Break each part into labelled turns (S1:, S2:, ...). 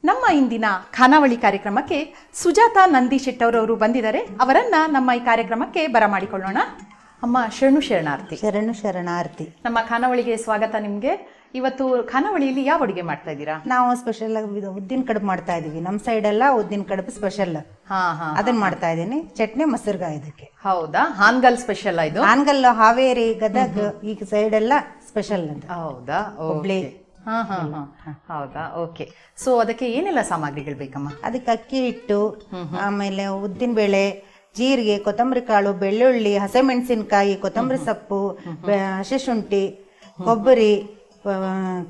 S1: ನಮ್ಮ ಇಂದಿನ ಖಾನಾವಳಿ ಕಾರ್ಯಕ್ರಮಕ್ಕೆ ಸುಜಾತಾ ನಂದಿಶೆಟ್ಟರವರು ಬಂದಿದ್ದಾರೆ. ಅವರನ್ನ ನಮ್ಮ ಈ ಕಾರ್ಯಕ್ರಮಕ್ಕೆ ಬರಮಾಡಿಕೊಳ್ಳೋಣ. ಅಮ್ಮ ಶರಣು ಶರಣಾರ್ಥಿ.
S2: ಶರಣು ಶರಣಾರ್ಥಿ.
S1: ನಮ್ಮ ಖಾನಾವಳಿಗೆ ಸ್ವಾಗತ. ನಿಮ್ಗೆ ಇವತ್ತು ಖಾನಾವಳಿಯಲ್ಲಿ ಯಾವ ಅಡುಗೆ ಮಾಡ್ತಾ ಇದ್ದೀರಾ?
S2: ನಾವು ಸ್ಪೆಷಲ್ ಉದ್ದಿನ ಕಡುಬು ಮಾಡ್ತಾ ಇದೀವಿ. ನಮ್ಮ ಸೈಡ್ ಎಲ್ಲ ಉದ್ದಿನ ಕಡುಬು ಸ್ಪೆಷಲ್. ಅದನ್ನ ಮಾಡ್ತಾ ಇದೀನಿ. ಚಟ್ನಿ ಮೊಸರುಗಾಯಿ ಇದಕ್ಕೆ.
S1: ಹೌದಾ? ಹಾನಗಲ್ ಸ್ಪೆಷಲ್ ಇದು?
S2: ಹಾನಗಲ್, ಹಾವೇರಿ, ಗದಗ ಈ ಸೈಡ್ ಎಲ್ಲ ಸ್ಪೆಷಲ್ ಅಂತ.
S1: ಹೌದಾ?
S2: ಹುಬ್ಳಿ.
S1: ಹೌದಾ? ಓಕೆ. ಸೊ ಅದಕ್ಕೆ ಏನೆಲ್ಲ ಸಾಮಗ್ರಿಗಳು ಬೇಕಮ್ಮ?
S2: ಅದಕ್ಕೆ ಅಕ್ಕಿ ಹಿಟ್ಟು, ಆಮೇಲೆ ಉದ್ದಿನ ಬೇಳೆ, ಜೀರಿಗೆ, ಕೊತ್ತಂಬರಿ ಕಾಳು, ಬೆಳ್ಳುಳ್ಳಿ, ಹಸಿಮೆಣಸಿನಕಾಯಿ, ಕೊತ್ತಂಬರಿ ಸೊಪ್ಪು, ಹಸಿ ಶುಂಠಿ, ಕೊಬ್ಬರಿ,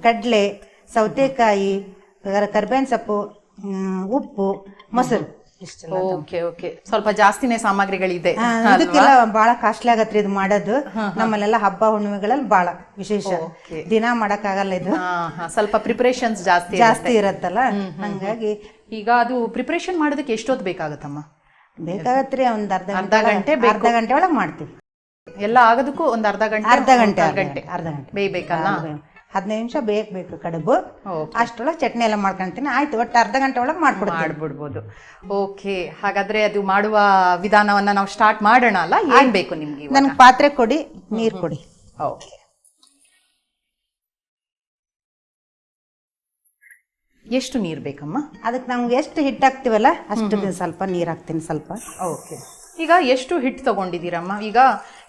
S2: ಕಡಲೆ, ಸೌತೆಕಾಯಿ, ಕರ್ಬೇವಿನ ಸೊಪ್ಪು, ಉಪ್ಪು, ಮೊಸರು.
S1: Okay okay. ಸ್ವಲ್ಪ ಜಾಸ್ತಿನೇ ಸಾಮಗ್ರಿಗಳಿದೆ.
S2: ಇದಕ್ಕೆಲ್ಲ ಬಹಳ ಕಾಸ್ಟ್ಲಿ ಆಗತ್ರಿ ಇದು ಮಾಡೋದು. ನಮ್ಮಲ್ಲೆಲ್ಲ ಹಬ್ಬ ಹುಣ್ಣಿಮೆಗಳಲ್ಲಿ ಬಹಳ ವಿಶೇಷ. ದಿನ ಮಾಡಕ್ ಆಗಲ್ಲ ಇದು.
S1: ಸ್ವಲ್ಪ ಪ್ರಿಪರೇಷನ್ಸ್ ಜಾಸ್ತಿ
S2: ಇರತ್ತಲ್ಲ, ಹಂಗಾಗಿ.
S1: ಈಗ ಅದು ಪ್ರಿಪರೇಷನ್ ಮಾಡೋದಕ್ಕೆ ಎಷ್ಟೊತ್ತು ಬೇಕಾಗತ್ತಮ್ಮ?
S2: ಬೇಕಾಗತ್ರಿ ಒಂದ್ ಅರ್ಧ ಗಂಟೆ ಒಳಗೆ ಮಾಡ್ತೀವಿ.
S1: ಎಲ್ಲ ಆಗೋದಕ್ಕೂ ಒಂದ್ ಅರ್ಧ ಗಂಟೆ ಬೇಯ್ಬೇಕಲ್ಲ?
S2: 15 ನಿಮಿಷ ಬೇಕು ಕಡುಬು. ಅಷ್ಟೊಳಗೆ ಚಟ್ನಿ ಎಲ್ಲ ಮಾಡ್ಕೊಂತೀನಿ. ಆಯ್ತು, ಒಟ್ಟು ಅರ್ಧ ಗಂಟೆ ಒಳಗೆ
S1: ಮಾಡ್ಬಿಡ್ಬೋದು. ಓಕೆ, ಹಾಗಾದ್ರೆ ಅದು ಮಾಡುವ ವಿಧಾನವನ್ನ ನಾವು ಸ್ಟಾರ್ಟ್ ಮಾಡೋಣ ಅಲ್ಲ? ಏನ್ ಬೇಕು ನಿಮ್ಗೆ?
S2: ನನ್ಗೆ ಪಾತ್ರೆ ಕೊಡಿ, ನೀರ್ ಕೊಡಿ.
S1: ಓಕೆ. ಎಷ್ಟು ನೀರ್ ಬೇಕಮ್ಮ?
S2: ಅದಕ್ಕೆ ನಮ್ಗೆ ಎಷ್ಟು ಹಿಟ್ಟು ಹಾಕ್ತಿವಲ್ಲ ಅಷ್ಟು ಸ್ವಲ್ಪ ನೀರ್ ಹಾಕ್ತೀನಿ ಸ್ವಲ್ಪ.
S1: ಓಕೆ. ಈಗ ಎಷ್ಟು ಹಿಟ್ಟು ತಗೊಂಡಿದ್ದೀರಮ್ಮ? ಈಗ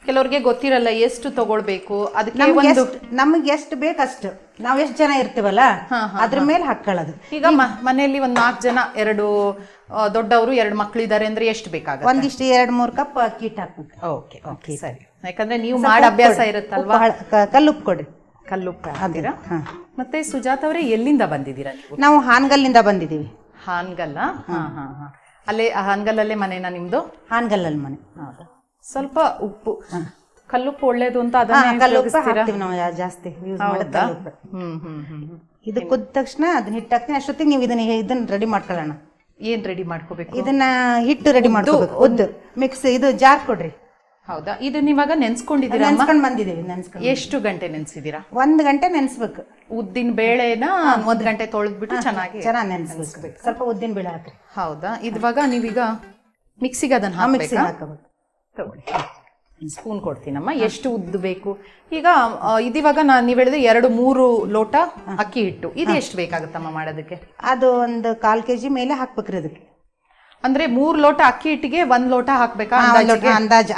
S1: ಕೆಲವ್ರಿಗೆ ಗೊತ್ತಿರಲ್ಲ ಎಷ್ಟು ತಗೊಳ್ಬೇಕು. ಅದಕ್ಕೆ
S2: ನಮ್ಗೆ ಎಷ್ಟು ಬೇಕಷ್ಟು, ನಾವ್ ಎಷ್ಟು ಜನ ಇರ್ತೀವಲ್ಲ ಅದ್ರ ಮೇಲೆ ಹಾಕೊಳ್ಳೋದು.
S1: ಈಗ ಮನೆಯಲ್ಲಿ ಒಂದ್ 4 ಜನ, 2 ದೊಡ್ಡವರು 2 ಮಕ್ಳಿದ್ದಾರೆ ಅಂದ್ರೆ ಎಷ್ಟು ಬೇಕಾಗುತ್ತೆ?
S2: ಒಂದಿಷ್ಟು 2-3 ಕಪ್ ಅಕ್ಕಿ ಹಿಟ್ಟು ಹಾಕ್ಬೇಕು.
S1: ಓಕೆ ಓಕೆ, ಸರಿ. ಯಾಕಂದ್ರೆ ನೀವು ಮಾಡಿ ಅಭ್ಯಾಸ ಇರುತ್ತಲ್ವಾ.
S2: ಕಲ್ಲುಪ್ಪು ಕೊಡಿ.
S1: ಕಲ್ಲುಪ್ಪು ಹಾಕ್ತೀರಾ? ಮತ್ತೆ ಸುಜಾತ ಅವರೇ, ಎಲ್ಲಿಂದ ಬಂದಿದ್ದೀರಾ ನೀವು?
S2: ನಾವು ಹಾನಗಲ್ಲಿಂದ ಬಂದಿದ್ದೀವಿ.
S1: ಹಾನಗಲ್ಲ? ಅಲ್ಲೇ ಹಾನಗಲ್ಲಲ್ಲೇ ಮನೆನಾ ನಿಮ್ದು?
S2: ಹಾನಗಲ್ಲಲ್ಲಿ ಮನೆ.
S1: ಹೌದಾ? ಸ್ವಲ್ಪ ಉಪ್ಪು, ಕಲ್ಲುಪ್ಪು ಒಳ್ಳೇದು ಅಂತ
S2: ಕಲ್ಲುಪ್ಪು ಹಾಕ್ತೀವಿ ನಾವು ಜಾಸ್ತಿ ಯೂಸ್ ಮಾಡೋದು. ಇದು ಕುದ್ದ ತಕ್ಷಣ ಅದನ್ನ ಹಿಟ್ಟು ಹಾಕ್ತೀನಿ. ಅಷ್ಟೊತ್ತಿಗೆ ನೀವು ಇದನ್ನ ರೆಡಿ ಮಾಡ್ಕೊಳ್ಳೋಣ.
S1: ಏನ್ ರೆಡಿ ಮಾಡ್ಕೋಬೇಕು?
S2: ಇದನ್ನ ಹಿಟ್ಟು ರೆಡಿ ಮಾಡ್ಕೋಬೇಕು. ಉದ್ದು ಮಿಕ್ಸ್ ಇದು ಜಾರ್ ಕೊಡ್ರಿ.
S1: ಹೌದಾ? ಇದನ್ನ ಇವಾಗ ನೆನ್ಸ್ಕೊಂಡಿದ್ದೀರಾ?
S2: ನೆನ್ಸ್ಕೊಂಡ್ ಬಂದಿದ್ದೀವಿ.
S1: ಎಷ್ಟು ಗಂಟೆ ನೆನ್ಸಿದ್ದೀರಾ?
S2: 1 ಗಂಟೆ ನೆನ್ಸ್ಬೇಕು.
S1: ಉದ್ದಿನ ಬೇಳೆನ 1 ಗಂಟೆ ತೊಳೆದ್ಬಿಟ್ಟು ಚೆನ್ನಾಗಿ
S2: ನೆನ್ಸ್ಬೇಕು. ಸ್ವಲ್ಪ ಉದ್ದಿನ ಬೇಳೆ ಹಾಕ್ರಿ.
S1: ಹೌದಾ? ಇವಾಗ ನೀವೀಗ ಮಿಕ್ಸಿಗೆ ಅದನ್ನ ಹಾಕಬೇಕು. ತಗೊಳ್ಳಿ, ಸ್ಪೂನ್ ಕೊಡ್ತೀನಮ್ಮ. ಎಷ್ಟು ಉದ್ದು ಬೇಕು? ಈಗ ಇದಿವಾಗ ನೀವ್ ಹೇಳಿದ್ರೆ 2-3 ಲೋಟ ಅಕ್ಕಿ ಹಿಟ್ಟು. ಇದು ಎಷ್ಟು ಬೇಕಾಗುತ್ತಮ್ಮ ಮಾಡೋದಕ್ಕೆ?
S2: ಅದು ಒಂದು 1/4 kg ಮೇಲೆ ಹಾಕ್ಬೇಕ್ರಿ ಅದಕ್ಕೆ.
S1: ಅಂದ್ರೆ 3 ಲೋಟ ಅಕ್ಕಿ ಹಿಟ್ಟಿಗೆ 1 ಲೋಟ ಹಾಕ್ಬೇಕಾ?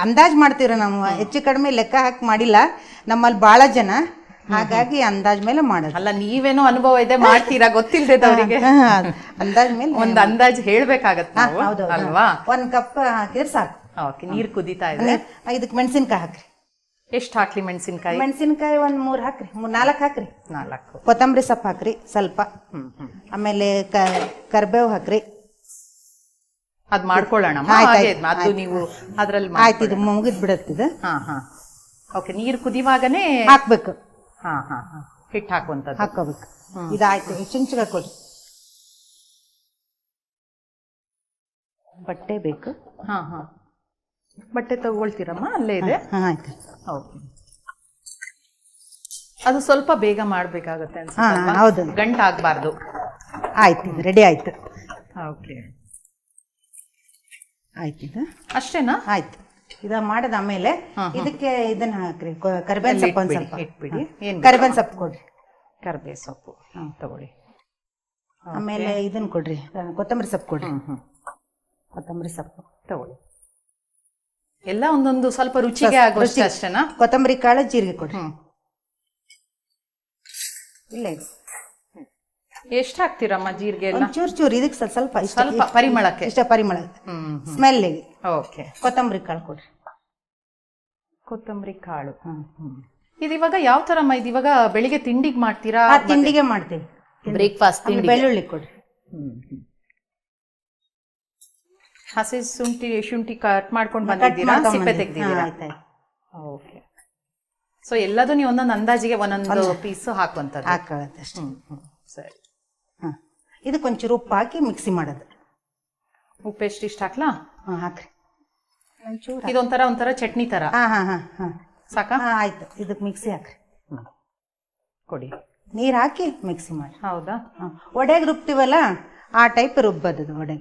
S2: ಅಂದಾಜ್ ಮಾಡ್ತೀರ ನಾವು. ಹೆಚ್ಚು ಕಡಿಮೆ ಲೆಕ್ಕ ಹಾಕಿ ಮಾಡಿಲ್ಲ. ನಮ್ಮಲ್ಲಿ ಬಹಳ ಜನ, ಹಾಗಾಗಿ ಅಂದಾಜ್ ಮೇಲೆ ಮಾಡೋದು.
S1: ಅಲ್ಲ, ನೀವೇನೋ ಅನುಭವ ಇದೆ, ಮಾಡ್ತೀರಾ, ಗೊತ್ತಿಲ್ಲದವರಿಗೆ
S2: ಅಂದಾಜ್ ಮೇಲೆ
S1: ಒಂದು ಅಂದಾಜ್ ಹೇಳ್ಬೇಕಾಗತ್ತ ಅಲ್ವಾ?
S2: 1 ಕಪ್ ಹಾಕಿದ್ರೆ ಸಾಕು.
S1: ಓಕೆ. ನೀರ್ ಕುದೀತಾ ಇದೆ.
S2: ಇದಕ್ಕೆ ಮೆಣಸಿನ್ಕಾಯಿ ಹಾಕ್ರಿ.
S1: ಎಷ್ಟು ಹಾಕ್ಲಿ ಮೆಣಸಿನ್ಕಾಯಿ?
S2: ಮೆಣಸಿನ್ಕಾಯಿ 1-3 ಹಾಕ್ರಿ. 4 ಹಾಕ್ರಿ.
S1: 4.
S2: ಕೊತ್ತಂಬರಿ ಸೊಪ್ಪು ಹಾಕ್ರಿ ಸ್ವಲ್ಪ. ಆಮೇಲೆ ಕರ್ಬೇವು ಹಾಕ್ರಿ.
S1: ಅದ್ ಮಾಡ್ಕೊಳ್ಳೋಣ. ಅದು ನೀವು ಅದ್ರಲ್ಲಿ
S2: ಆಯ್ತು. ಇದು ಮುಗಿದ್ ಬಿಡತ್ತಿದ.
S1: ಓಕೆ. ನೀರು ಕುದಿವಾಗನೇ
S2: ಹಾಕ್ಬೇಕು.
S1: ಹಿಟ್ಟು ಹಾಕುವಂತದ್ದು
S2: ಹಾಕೋಬೇಕು. ಇದಾಯ್ತು. ಚುಂಚುಗ ಕೊಡಿ. ಬಟ್ಟೆ ಬೇಕು.
S1: ಬಟ್ಟೆ ತಗೊಳ್ತೀರಮ್ಮ? ಅಲ್ಲೇ ಇದೆ.
S2: ಆಯ್ತು.
S1: ಓಕೆ. ಅದು ಸ್ವಲ್ಪ ಬೇಗ ಮಾಡ್ಬೇಕಾಗತ್ತೆ ಅನ್ಸುತ್ತೆ.
S2: ಹೌದು,
S1: ಗಂಟಾಗಬಾರ್ದು.
S2: ಆಯ್ತು, ರೆಡಿ ಆಯ್ತು.
S1: ಓಕೆ,
S2: ಆಯ್ತು. ಇದು
S1: ಅಷ್ಟೇನಾ?
S2: ಆಯ್ತು. ಇದ ಮಾಡದ ಆಮೇಲೆ ಇದಕ್ಕೆ ಇದನ್ನ ಹಾಕ್ರಿ. ಕರ್ಬೇವಿನ ಸೊಪ್ಪು ಒಂದ್ ಸ್ವಲ್ಪ
S1: ಇಟ್ಬಿಡಿ.
S2: ಕರ್ಬೇವಿನ ಸೊಪ್ಪು ಕೊಡ್ರಿ.
S1: ಕರ್ಬೇವು ಸೊಪ್ಪು ತಗೊಳ್ಳಿ.
S2: ಆಮೇಲೆ ಇದನ್ನ ಕೊಡ್ರಿ, ಕೊತ್ತಂಬರಿ ಸೊಪ್ಪು ಕೊಡ್ರಿ. ಕೊತ್ತಂಬರಿ ಸೊಪ್ಪು
S1: ತಗೊಳ್ಳಿ. ಎಲ್ಲ ಒಂದೊಂದು ಸ್ವಲ್ಪ ರುಚಿಗೆ ಆಗೋಷ್ಟು ಅಷ್ಟೇನಾ?
S2: ಕೊತ್ತಂಬರಿ ಕಾಳು, ಜೀರಿಗೆ ಕೊಡ್ರಿ. ಇಲ್ಲ,
S1: ಎಷ್ಟು ಹಾಕ್ತೀರಮ್ಮ ಜೀರಿಗೆ? ಎಲ್ಲ
S2: ಚೂರು ಇದಕ್ಕೆ ಸ್ವಲ್ಪ
S1: ಸ್ವಲ್ಪ ಪರಿಮಳಕ್ಕೆ.
S2: ಇಷ್ಟ ಪರಿಮಳ, ಸ್ಮೆಲ್ಗೆ.
S1: ಓಕೆ.
S2: ಕೊತ್ತಂಬರಿ ಕಾಳು ಕೊಡ್ರಿ.
S1: ಕೊತ್ತಂಬರಿ ಕಾಳು. ಇದಿವಾಗ ಯಾವ ತರಮ್ಮ? ಇದಿವಾಗ ಬೆಳಿಗ್ಗೆ ತಿಂಡಿಗೆ ಮಾಡ್ತೀರಾ?
S2: ತಿಂಡಿಗೆ ಮಾಡ್ತೀವಿ.
S1: ಬ್ರೇಕ್ಫಾಸ್ಟ್ ತಿಂಡಿ.
S2: ಬೆಳ್ಳುಳ್ಳಿ ಕೊಡ್ರಿ.
S1: ಹಸಿ ಶುಂಠಿ ಕಟ್ ಮಾಡ್ಕೊಂಡು ಬಂದಿದ್ದೀರಾ? ಸಿಪ್ಪೆ ತೆಗ್ದಿದ್ದೀರಾ? ಓಕೆ. ಸೊ ಎಲ್ಲದೂ ನೀವು ಒಂದೊಂದು ಅಂದಾಜಿಗೆ ಒಂದೊಂದು ಪೀಸ್ ಹಾಕುವಂಥದ್ದು.
S2: ಹಾಕೊಳ್ಳುತ್ತೆ ಅಷ್ಟೇ.
S1: ಸರಿ.
S2: ಇದಕ್ಕೊಂಚೂರು ಉಪ್ಪು ಹಾಕಿ ಮಿಕ್ಸಿ ಮಾಡೋದು.
S1: ಉಪ್ಪು ಎಷ್ಟು ಇಷ್ಟ ಹಾಕ್ಲಾ?
S2: ಹಾಕ್ರಿ.
S1: ಇದೊಂಥರ ಚಟ್ನಿ ತರ. ಸಾಕಾ?
S2: ಆಯ್ತು. ಇದಕ್ಕೆ ಮಿಕ್ಸಿ ಹಾಕ್ರಿ.
S1: ಕೊಡಿ.
S2: ನೀರು ಹಾಕಿ ಮಿಕ್ಸಿ ಮಾಡಿ.
S1: ಹೌದಾ?
S2: ಒಡೆಗೆ ರುಬ್ತೀವಲ್ಲ ಆ ಟೈಪ್ ರುಬ್ಬದು ವಡೆ.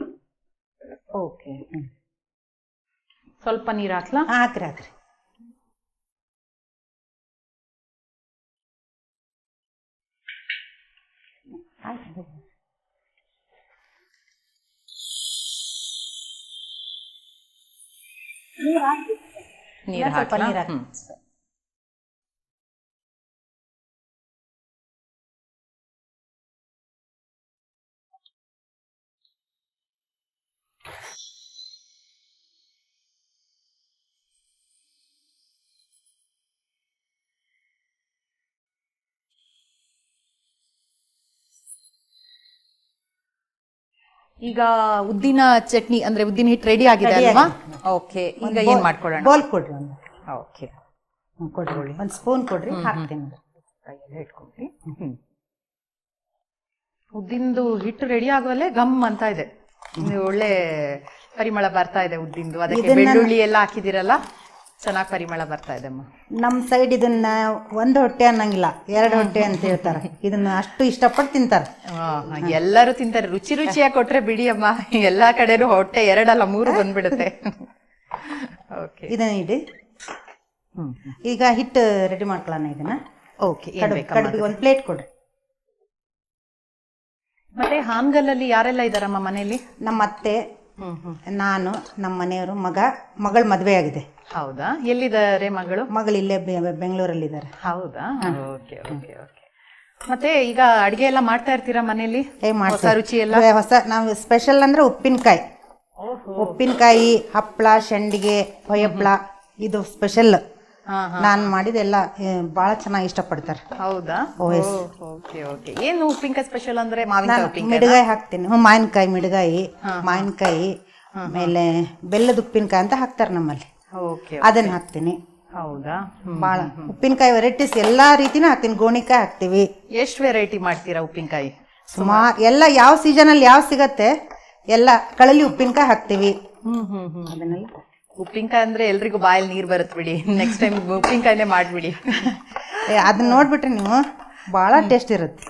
S1: ಓಕೆ, ಸ್ವಲ್ಪ ನೀರು ಹಾಕ್ಲಾ?
S2: ಹಾಕ್ರಿ ಹಾಕ್ರಿ.
S1: ನೀರು
S2: ಸ್ವಲ್ಪ
S1: ಹಾಕ್ಲಾ?
S2: ನೀರು ಹಾಕಿ.
S1: ಈಗ ಉದ್ದಿನ ಚಟ್ನಿ ಅಂದ್ರೆ ಉದ್ದಿನ ಹಿಟ್ಟು ರೆಡಿ ಆಗಿದೆ ಅಲ್ವಾ? ಓಕೆ, ಈಗ ಏನ್ ಮಾಡ್ಕೊಳ್ಳೋಣ?
S2: ಬೋಲ್ ಕೊಡ್ರಿ ಒಂದು.
S1: ಓಕೆ,
S2: ಕೊಡ್ರಿ, ಒಂದು ಸ್ಪೂನ್ ಕೊಡ್ರಿ, ಹಾಕ್ತೀನಿ.
S1: ಕೈಯಲ್ಲೇ ಇಟ್ಕೊಂಡ್ರಿ. ಉದ್ದಿಂದು ಹಿಟ್ಟು ರೆಡಿ ಆಗುವಲ್ಲೇ ಗಮ್ ಅಂತ ಇದೆ, ಒಳ್ಳೆ ಪರಿಮಳ ಬರ್ತಾ ಇದೆ ಉದ್ದಿಂದು. ಅದಕ್ಕೆ ಬೆಳ್ಳುಳ್ಳಿ ಎಲ್ಲ ಹಾಕಿದಿರಲ್ಲ, ಚೆನ್ನಾಗಿ ಪರಿಮಳ ಬರ್ತಾ ಇದೆ ಅಮ್ಮ.
S2: ನಮ್ಮ ಸೈಡ್ ಇದನ್ನ ಒಂದು ಹೊಟ್ಟೆ ಅನ್ನಂಗಿಲ್ಲ, 2 ಹೊಟ್ಟೆ ಅಂತ ಹೇಳ್ತಾರೆ. ಇದನ್ನ ಅಷ್ಟು ಇಷ್ಟಪಟ್ಟು ತಿಂತಾರೆ.
S1: ಎಲ್ಲರೂ ತಿಂತಾರೆ. ರುಚಿ ರುಚಿಯಾಗಿ ಕೊಟ್ರೆ ಬಿಡಿ ಅಮ್ಮ, ಎಲ್ಲಾ ಕಡೆನೂ ಹೊಟ್ಟೆ 2 ಅಲ್ಲ 3 ಬಂದ್ಬಿಡುತ್ತೆ. ಓಕೆ, ಇದನ್ನ
S2: ಇಡಿ. ಈಗ ಹಿಟ್ಟು ರೆಡಿ ಮಾಡ್ಕೊಳ್ಳೋಣ ಇದನ್ನ.
S1: ಓಕೆ,
S2: ಕಡುಬಿಗೆ ಒಂದು ಪ್ಲೇಟ್ ಕೊಡ್ರಿ.
S1: ಮತ್ತೆ ಹಾನಗಲ್ಲಲ್ಲಿ ಯಾರೆಲ್ಲ ಇದಾರಮ್ಮ ಮನೇಲಿ?
S2: ನಮ್ಮ ಅತ್ತೆ, ನಾನು, ನಮ್ಮ ಮನೆಯವರು, ಮಗಳ ಮದುವೆ ಆಗಿದೆ.
S1: ಹೌದಾ? ಎಲ್ಲಿದ್ದಾರೆ ಮಗಳು?
S2: ಮಗಳು ಇಲ್ಲೇ ಬೆಂಗಳೂರಲ್ಲಿ ಇದ್ದಾರೆ.
S1: ಹೌದಾ? Okay okay okay. ಮತ್ತೆ ಈಗ ಅಡಿಗೆ ಎಲ್ಲ ಮಾಡ್ತಾ ಇರ್ತೀರಾ ಮನೇಲಿ? ಹೊಸ ರುಚಿ ಎಲ್ಲ?
S2: ಹೊಸ, ನಾವು ಸ್ಪೆಷಲ್ ಅಂದ್ರೆ ಉಪ್ಪಿನಕಾಯಿ, ಹಪ್ಪಳ, ಸಂಡಿಗೆ, ಹೊಯ್ಯಪ್ಪಳ, ಇದು ಸ್ಪೆಷಲ್. ನಾನು ಮಾಡಿದೆಲ್ಲ ಬಹಳ ಚೆನ್ನಾಗಿ ಇಷ್ಟಪಡ್ತಾರೆ.
S1: ಹೌದಾ? Okay okay. ಏನು ಉಪ್ಪಿನಕಾಯಿ ಸ್ಪೆಷಲ್ ಅಂದ್ರೆ?
S2: ಮಿಡಗಾಯಿ ಹಾಕ್ತೀನಿ. ಮಾವಿನಕಾಯಿ, ಮಾವಿನಕಾಯಿ, ಆಮೇಲೆ ಬೆಲ್ಲದ ಉಪ್ಪಿನಕಾಯಿ ಅಂತ ಹಾಕ್ತಾರೆ ನಮ್ಮಲ್ಲಿ. ಅದನ್ನ ಹಾಕ್ತೀನಿ.
S1: ಹೌದಾ?
S2: ಬಹಳ ಉಪ್ಪಿನಕಾಯಿ ವೆರೈಟೀಸ್ ಎಲ್ಲಾ ರೀತಿನೂ ಹಾಕ್ತೀನಿ. ಗೋಣಿಕಾಯಿ ಹಾಕ್ತಿವಿ.
S1: ಎಷ್ಟು ವೆರೈಟಿ ಮಾಡ್ತೀರಾ ಉಪ್ಪಿನಕಾಯಿ?
S2: ಸುಮಾರು ಎಲ್ಲ ಯಾವ ಸೀಸನ್ ಅಲ್ಲಿ ಯಾವ ಸಿಗತ್ತೆ ಎಲ್ಲ ಕಳಲಿ ಉಪ್ಪಿನಕಾಯಿ ಹಾಕ್ತಿವಿ.
S1: ಅದನ್ನೆಲ್ಲ ಉಪ್ಪಿನಕಾಯಿ ಅಂದ್ರೆ ಎಲ್ರಿಗೂ ಬಾಯಲ್ಲಿ ನೀರು ಬರುತ್ತೆ ಬಿಡಿ. ನೆಕ್ಸ್ಟ್ ಟೈಮ್ ಉಪ್ಪಿನಕಾಯಿನೇ ಮಾಡ್ಬಿಡಿ.
S2: ಅದನ್ನ ನೋಡ್ಬಿಟ್ರೆ ನೀವು ಬಹಳ ಟೇಸ್ಟ್ ಇರುತ್ತೆ.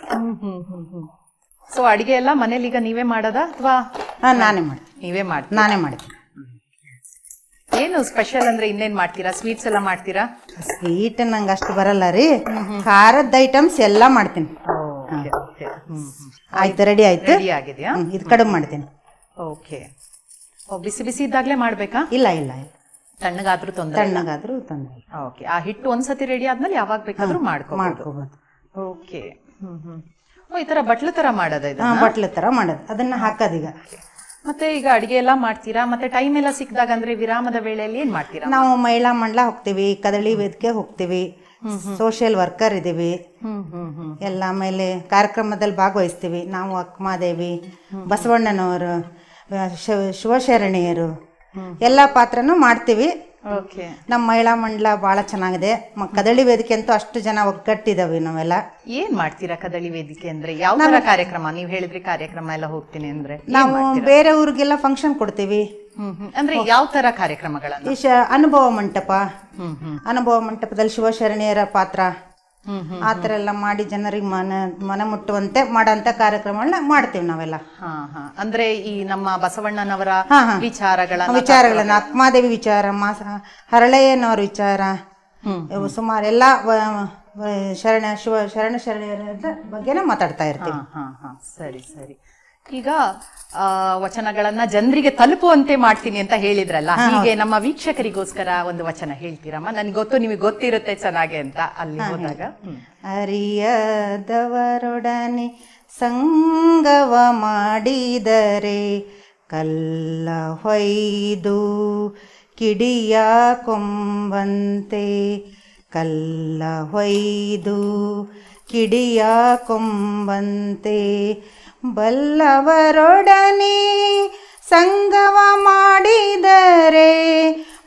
S1: ಸೊ ಅಡಿಗೆ ಎಲ್ಲ ಮನೇಲಿ ಈಗ ನೀವೇ ಮಾಡೋದಾ ಅಥವಾ?
S2: ನಾನೇ ಮಾಡಿ.
S1: ನೀವೇ ಮಾಡಿ?
S2: ನಾನೇ ಮಾಡ್ತೀನಿ.
S1: ಏನು ಸ್ಪೆಷಲ್ ಅಂದ್ರೆ ಇನ್ನೇನ್ ಮಾಡ್ತೀರಾ? ಸ್ವೀಟ್ಸ್ ಎಲ್ಲ ಮಾಡ್ತೀರಾ?
S2: ಸ್ವೀಟ್ ನಂಗೆ ಅಷ್ಟು ಬರಲ್ಲ ರೀ. ಖಾರದ ಐಟಮ್ಸ್ ಎಲ್ಲಾ ಮಾಡ್ತೀನಿ. ಆಯ್ತು, ರೆಡಿ ಆಯ್ತು.
S1: ರೆಡಿ ಆಗಿದೆಯಾ?
S2: ಇದು ಕಡುಬು ಮಾಡ್ತೀನಿ.
S1: ಓಕೆ. ಬಿಸಿ ಬಿಸಿ ಇದ್ದಾಗ್ಲೇ ಮಾಡ್ಬೇಕಾ?
S2: ಇಲ್ಲ ಇಲ್ಲ ಇಲ್ಲ,
S1: ತಣ್ಣಗಾದ್ರೂ ತೊಂದರೆ. ಓಕೆ. ಆ ಹಿಟ್ಟು ಒಂದ್ಸತಿ ರೆಡಿ ಆದ್ಮೇಲೆ ಯಾವಾಗ ಬೇಕಾದ್ರೂ ಮಾಡ್ಕೋಬಹುದು. ಓಕೆ. ಈ ತರ ಬಟ್ಲು ತರ ಮಾಡೋದ?
S2: ಬಟ್ಲು ತರ ಮಾಡೋದು, ಅದನ್ನ ಹಾಕೋದೀಗ.
S1: ಮತ್ತೆ ಈಗ ಅಡಿಗೆ ಎಲ್ಲ ಮಾಡ್ತೀರಾ, ಮತ್ತೆ ಟೈಮ್ ಎಲ್ಲ ಸಿಕ್ಕಿದಾಗ ಅಂದ್ರೆ ವಿರಾಮದ ವೇಳೆಯಲ್ಲಿ ಏನ್ ಮಾಡ್ತೀರಾ?
S2: ನಾವು ಮಹಿಳಾ ಮಂಡಲ ಹೋಗ್ತೀವಿ, ಕದಳಿ ವೇದಿಕೆ ಹೋಗ್ತೀವಿ, ಸೋಷಿಯಲ್ ವರ್ಕರ್ ಇದೀವಿ ಎಲ್ಲ. ಆಮೇಲೆ ಕಾರ್ಯಕ್ರಮದಲ್ಲಿ ಭಾಗವಹಿಸ್ತೀವಿ ನಾವು. ಅಕ್ಕಮಾದೇವಿ, ಬಸವಣ್ಣನವರು, ಶಿವಶರಣೆಯರು ಎಲ್ಲ ಪಾತ್ರನೂ ಮಾಡ್ತೀವಿ. ನಮ್ಮ ಮಹಿಳಾ ಮಂಡಲ ಬಹಳ ಚೆನ್ನಾಗಿದೆ. ಕದಳಿ ವೇದಿಕೆ ಅಂತೂ ಅಷ್ಟು ಜನ ಒಗ್ಗಟ್ಟಿದಾವೆ ನಾವೆಲ್ಲ.
S1: ಏನ್ ಮಾಡ್ತೀರಾ ಕದಳಿ ವೇದಿಕೆ ಅಂದ್ರೆ? ಯಾವ ತರ ಕಾರ್ಯಕ್ರಮ? ನೀವ್ ಹೇಳಿದ್ರಿ ಕಾರ್ಯಕ್ರಮ ಎಲ್ಲ ಹೋಗ್ತೀನಿ ಅಂದ್ರೆ.
S2: ನಾವು ಬೇರೆ ಊರಿಗೆಲ್ಲ ಫಂಕ್ಷನ್ ಕೊಡ್ತೀವಿ.
S1: ಅಂದ್ರೆ ಯಾವ ತರ ಕಾರ್ಯಕ್ರಮಗಳನ್ನ?
S2: ಅನುಭವ ಮಂಟಪದಲ್ಲಿ ಶಿವಶರಣೆಯರ ಪಾತ್ರ ಆತರ ಎಲ್ಲ ಮಾಡಿ ಜನರಿಗೆ ಮನ ಮುಟ್ಟುವಂತೆ ಮಾಡೋಂತ ಕಾರ್ಯಕ್ರಮಗಳನ್ನ ಮಾಡ್ತೀವಿ ನಾವೆಲ್ಲ.
S1: ಅಂದ್ರೆ ಈ ನಮ್ಮ ಬಸವಣ್ಣನವರ
S2: ವಿಚಾರಗಳನ್ನ, ಅಕ್ಕಮಾದೇವಿ ವಿಚಾರ, ಹರಳೆಯನವರ ವಿಚಾರ, ಸುಮಾರು ಎಲ್ಲ ಶರಣೆಯರ ಬಗ್ಗೆನೇ ಮಾತಾಡ್ತಾ ಇರ್ತೀವಿ.
S1: ಸರಿ ಸರಿ. ಈಗ ವಚನಗಳನ್ನ ಜನರಿಗೆ ತಲುಪುವಂತೆ ಮಾಡ್ತೀನಿ ಅಂತ ಹೇಳಿದ್ರಲ್ಲ, ಹೀಗೆ ನಮ್ಮ ವೀಕ್ಷಕರಿಗೋಸ್ಕರ ಒಂದು ವಚನ ಹೇಳ್ತೀರಮ್ಮ? ನನ್ಗೆ ಗೊತ್ತು, ನಿಮಗೆ ಗೊತ್ತಿರುತ್ತೆ ಚೆನ್ನಾಗೆ ಅಂತ. ಅಲ್ಲಿ ಹೋದಾಗ
S2: ಅರಿಯದವರೊಡನೆ ಸಂಗವ ಮಾಡಿದರೆ ಕಲ್ಲ ಹೊಯ್ದು ಕಿಡಿಯ ಕೊಂಬಂತೆ, ಕಲ್ಲ ಹೊಯ್ದು ಕಿಡಿಯ ಕೊಂಬಂತೆ, ಬಲ್ಲವರೊಡನೆ ಸಂಗವ ಮಾಡಿದರೆ,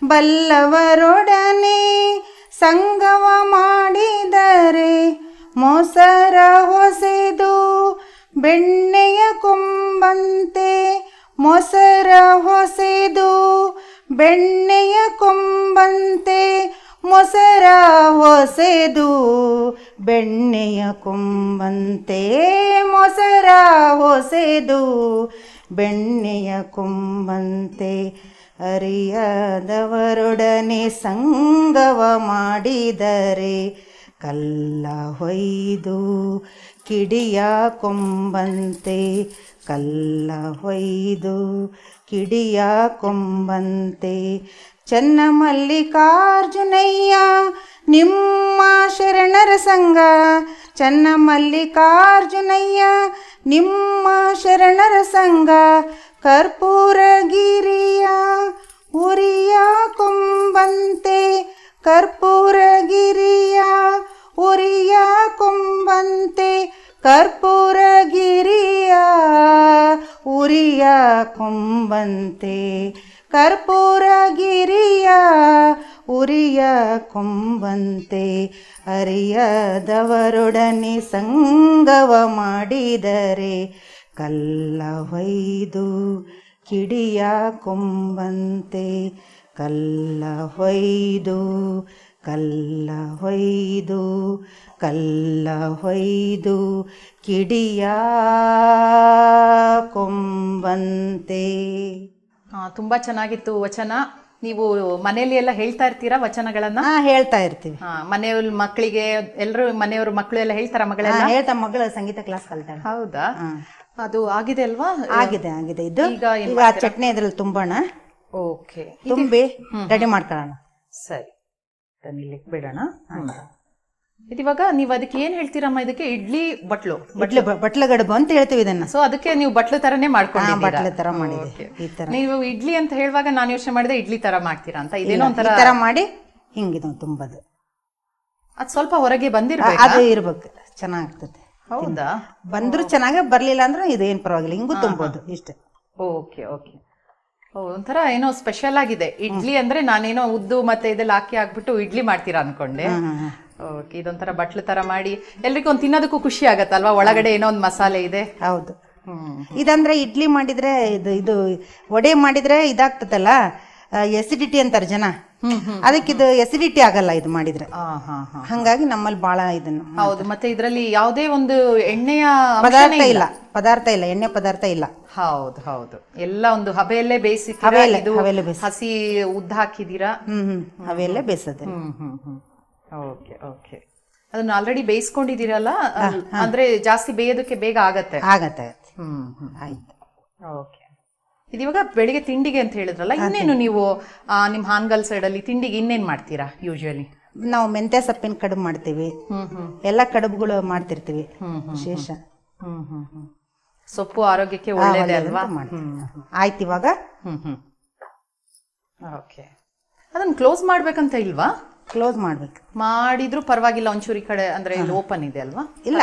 S2: ಬಲ್ಲವರೊಡನೆ ಸಂಗವ ಮಾಡಿದರೆ, ಮೊಸರ ಹೊಸೆದು ಬೆಣ್ಣೆಯ ಕೊಂಬಂತೆ, ಮೊಸರ ಹೊಸೆದು ಬೆಣ್ಣೆಯ ಕೊಂಬಂತೆ, ಮೊಸರ ಹೊಸೆದು ಬೆಣ್ಣೆಯ ಕೊಂಬಂತೆ, ಮೊಸರ ಹೊಸೆದು ಬೆಣ್ಣೆಯ ಕೊಂಬಂತೆ, ಅರಿಯದವರೊಡನೆ ಸಂಗವ ಮಾಡಿದರೆ ಕಲ್ಲ ಹೊಯ್ದು ಕಿಡಿಯ ಕೊಂಬಂತೆ, ಕಲ್ಲ ಹೊಯ್ದು ಕಿಡಿಯ ಕೊಂಬಂತೆ. ಚನ್ನಮಲ್ಲಿಕಾರ್ಜುನಯ್ಯ ನಿಮ್ಮ ಶರಣರ ಸಂಘ, ಚನ್ನಮಲ್ಲಿಕಾರ್ಜುನಯ್ಯ ನಿಮ್ಮ ಶರಣರ ಸಂಘ, ಕರ್ಪೂರಗಿರಿಯ ಉರಿಯ ಕೊಂಬಂತೆ, ಕರ್ಪೂರಗಿರಿಯ ಉರಿಯ ಕೊಂಬಂತೆ, ಕರ್ಪೂರಗಿರಿಯ ಉರಿಯ ಕೊಂಬಂತೆ, ಕರ್ಪೂರಗಿರಿಯ ಉರಿಯ ಕೊಂಬಂತೆ. ಅರಿಯದವರೊಡನೆ ಸಂಗವ ಮಾಡಿದರೆ ಕಲ್ಲ ಹೊಯ್ದು ಕಿಡಿಯ ಕೊಂಬಂತೆ, ಕಲ್ಲ ಹೊಯ್ದು, ಕಲ್ಲ ಹೊಯ್ದು, ಕಲ್ಲ ಹೊಯ್ದು ಕಿಡಿಯ ಕೊಂಬಂತೆ.
S1: ತುಂಬಾ ಚೆನ್ನಾಗಿತ್ತು ವಚನ. ನೀವು ಮನೆಯಲ್ಲಿ ಎಲ್ಲ ಹೇಳ್ತಾ ಇರ್ತೀರಾ ವಚನಗಳನ್ನ?
S2: ಹೇಳ್ತಾ ಇರ್ತೀವಿ.
S1: ಮನೆಯವ್ರ ಮಕ್ಕಳಿಗೆ ಎಲ್ಲರೂ, ಮನೆಯವ್ರ ಮಕ್ಕಳು ಎಲ್ಲ ಹೇಳ್ತಾರ? ಮಗಳೆಲ್ಲ
S2: ಹೇಳ್ತಾ, ಮಗಳು ಸಂಗೀತ ಕ್ಲಾಸ್ ಕಲ್ತಾಳೆ.
S1: ಹೌದಾ? ಅದು ಆಗಿದೆ ಅಲ್ವಾ?
S2: ಆಗಿದೆ ಆಗಿದೆ. ಇದು ಈಗ ಚಟ್ನಿ ಇದ್ರಲ್ಲಿ ತುಂಬೋಣ.
S1: ಓಕೆ,
S2: ತುಂಬಿ ರೆಡಿ ಮಾಡ್ಕೊಳ್ಳೋಣ.
S1: ಸರಿ, ಇಲ್ಲಿ ಬಿಡೋಣ. ಇದಿವಾಗ ನೀವು ಅದಕ್ಕೆ ಏನ್ ಹೇಳ್ತೀರಮ್ಮ? ಇದಕ್ಕೆ ಇಡ್ಲಿ ಬಟ್ಲು,
S2: ಬಟ್ಲು ಗಡುಬು ಅಂತ ಹೇಳ್ತೀವಿ ಇದನ್ನ.
S1: ಸೊ ಅದಕ್ಕೆ ನೀವು ಬಟ್ಲು ತರನೇ ಮಾಡ್ಕೊಂಡು
S2: ಬಟ್ಲು ತರ ಮಾಡಿದೆ. ಈ ತರ
S1: ನೀವು ಇಡ್ಲಿ ಅಂತ ಹೇಳುವಾಗ ನಾನು ಯೋಚನೆ ಮಾಡಿದೆ ಇಡ್ಲಿ ತರ ಮಾಡ್ತೀರಾ ಅಂತ. ಇದೇನೋ ಒಂಥರ
S2: ತರ ಮಾಡಿ ಹಿಂಗಿದ ತುಂಬದು.
S1: ಅದ್ ಸ್ವಲ್ಪ ಹೊರಗೆ ಬಂದಿರ್ಬೇಕು,
S2: ಅದು ಇರ್ಬೇಕು, ಚೆನ್ನಾಗ್ತದೆ.
S1: ಹೌದಾ?
S2: ಬಂದ್ರು ಚೆನ್ನಾಗ, ಬರ್ಲಿಲ್ಲ ಅಂದ್ರೆ ಇದು ಏನ್ ಪರವಾಗಿಲ್ಲ, ಹಿಂಗೂ ತುಂಬೋದು ಇಷ್ಟ.
S1: Okay okay. ಒಂಥರ ಏನೋ ಸ್ಪೆಷಲ್ ಆಗಿದೆ. ಇಡ್ಲಿ ಅಂದ್ರೆ ನಾನೇನೋ ಉದ್ದು ಮತ್ತೆ ಇದೆಲ್ಲ ಹಾಕಿ ಹಾಕ್ಬಿಟ್ಟು ಇಡ್ಲಿ ಮಾಡ್ತೀರಾ ಅನ್ಕೊಂಡೆ. ಓಕೆ, ಇದೊಂಥರ ಬಟ್ಲು ತರ ಮಾಡಿ ಎಲ್ರಿಗೂ ಒಂದು ತಿನ್ನೋದಕ್ಕೂ ಖುಷಿ ಆಗತ್ತಲ್ವಾ? ಒಳಗಡೆ ಏನೋ ಒಂದು ಮಸಾಲೆ ಇದೆ.
S2: ಹೌದು. ಇದಂದ್ರೆ ಇಡ್ಲಿ ಮಾಡಿದ್ರೆ, ಇದು ವಡೆ ಮಾಡಿದ್ರೆ ಇದಾಗ್ತದಲ್ಲ, ಎಸಿಡಿಟಿ ಅಂತಾರೆ ಜನ. ಅದಕ್ಕಿದು ಎಸಿಡಿಟಿ ಆಗಲ್ಲ ಇದು ಮಾಡಿದ್ರೆ. ಹಂಗಾಗಿ ನಮ್ಮಲ್ಲಿ ಬಾಳ ಇದನ್ನ.
S1: ಹೌದು. ಮತ್ತೆ ಇದರಲ್ಲಿ ಯಾವುದೇ ಒಂದು ಎಣ್ಣೆಯ
S2: ಪದಾರ್ಥ ಇಲ್ಲ, ಪದಾರ್ಥ ಇಲ್ಲ, ಎಣ್ಣೆ ಪದಾರ್ಥ ಇಲ್ಲ.
S1: ಹೌದು ಹೌದು. ಎಲ್ಲ ಒಂದು ಹಬೆಯಲ್ಲೇ ಬೇಯಿಸಿ, ಹಸಿ ಉದ್ದ ಹಾಕಿದೀರಾ?
S2: ಹವೆಯಲ್ಲೇ ಬೇಯಿಸೋದು.
S1: Okay okay. ಅದನ್ನ ಆಲ್ರೆಡಿ ಬೇಯಿಸ್ಕೊಂಡಿದ್ದೀರಲ್ಲ, ಅಂದ್ರೆ ಜಾಸ್ತಿ ಬೇಯೋದಕ್ಕೆ ಬೇಗ ಆಗತ್ತೆ.
S2: ಆಗತ್ತೆ. ಆಯ್ತು.
S1: ಓಕೆ. ಇದಿವಾಗ ಬೆಳಿಗ್ಗೆ ತಿಂಡಿಗೆ ಅಂತ ಹೇಳಿದ್ರಲ್ಲ, ಇನ್ನೇನು ನೀವು ನಿಮ್ ಹಾನಗಲ್ ಸೈಡ್ ಅಲ್ಲಿ ತಿಂಡಿಗೆ ಇನ್ನೇನ್ ಮಾಡ್ತೀರಾ ಯೂಶುವಲಿ?
S2: ನಾವು ಮೆಂತ್ಯ ಸೊಪ್ಪಿನ ಕಡುಬು ಮಾಡ್ತೀವಿ, ಎಲ್ಲ ಕಡುಬುಗಳು ಮಾಡ್ತಿರ್ತೀವಿ. ವಿಶೇಷ.
S1: ಸೊಪ್ಪು ಆರೋಗ್ಯಕ್ಕೆ ಒಳ್ಳೇದೇ ಅಲ್ವಾ?
S2: ಆಯ್ತು. ಇವಾಗ
S1: ಓಕೆ. ಅದನ್ನ ಕ್ಲೋಸ್ ಮಾಡ್ಬೇಕಂತ ಇಲ್ವಾ?
S2: ಕ್ಲೋಸ್ ಮಾಡ್ಬೇಕು.
S1: ಮಾಡಿದ್ರು ಪರವಾಗಿಲ್ಲ, ಒಂಚೂರಿ ಕಡೆ ಅಂದ್ರೆ ಓಪನ್ ಇದೆ ಅಲ್ವಾ?
S2: ಇಲ್ಲ,